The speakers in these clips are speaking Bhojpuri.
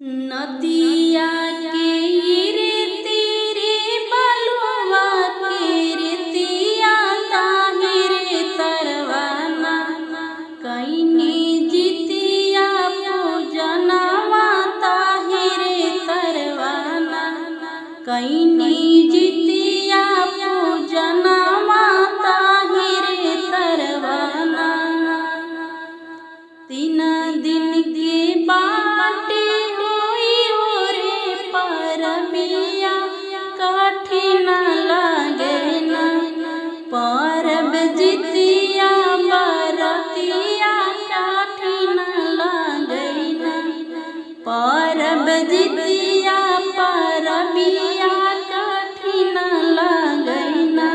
नदिया के रे तेरे बलुआ के रेतिया ताहिरे तरवाना कईनी जितिया पूजनवा ताहिरे तरवाना कईनी जितिया पूजनवा ताहिरे तरवाना। तीन दिन के बाटे परबिया कठिन लागे न परब जितिया बरतिया कठिन लागे न परब जितिया परबिया कठिन लागे न।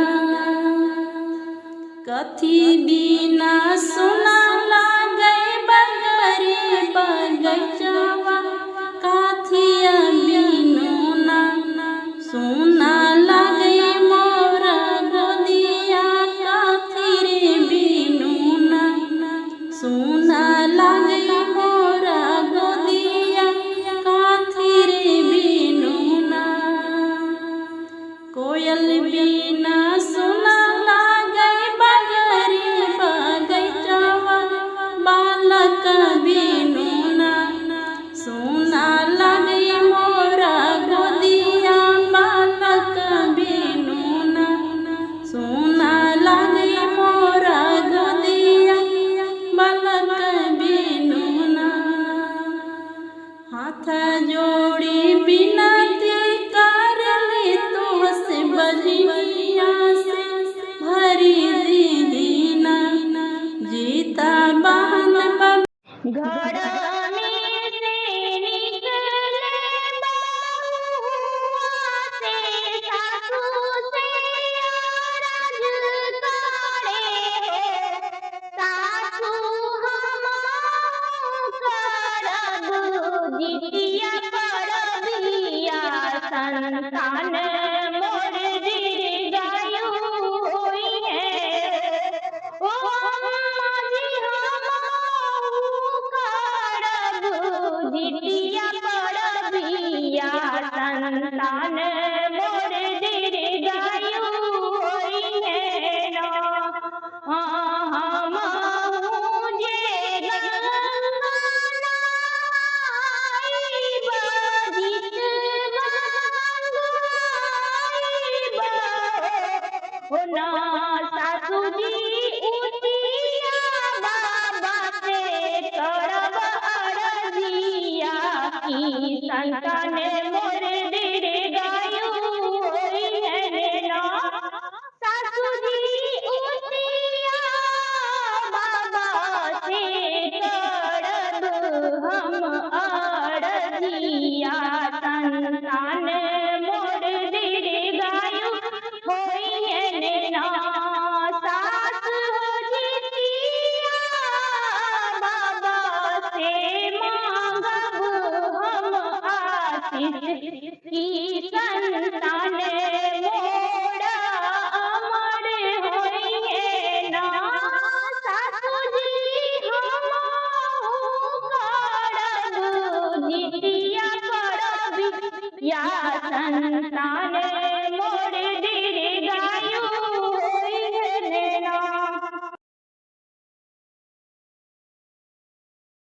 कथी बिना सुना लागे बगरी बगैचवा काथिया सुना लगे मोर गोदिया काथिरे बिनुना सुना लगे मोर गोदिया काथिरे बिनुना। कोयल बिना सुना लगे बगरी बगैचवा बालक बिनुना सुना लगे मोर गोदिया सुना लगे मोरा गोदिया बालक बिनुना। हाथ जोड़ी बिनती कर ले तुझसे बजनिया से भरी दीना जीता बहन घर जितिया परबिया संतान मोर दीर्घायु होई है। ओ माजी हमहु करब जितिया परबिया संतान मोर दीर्घायु होई है ना। ना सासू जी उठिया बाबा से करब अरजिया की संतान मोर दीर्घायु होई है ना। सासू जी उठिया बाबा से करब हम अरजिया संतान मोर दीर्घायु होई है ना। सास हो जितिया बाबा से मांगब हम आशीष की संतान मोर अमर होई है ना। सासू जी हमहु करब जितिया परबिया संतान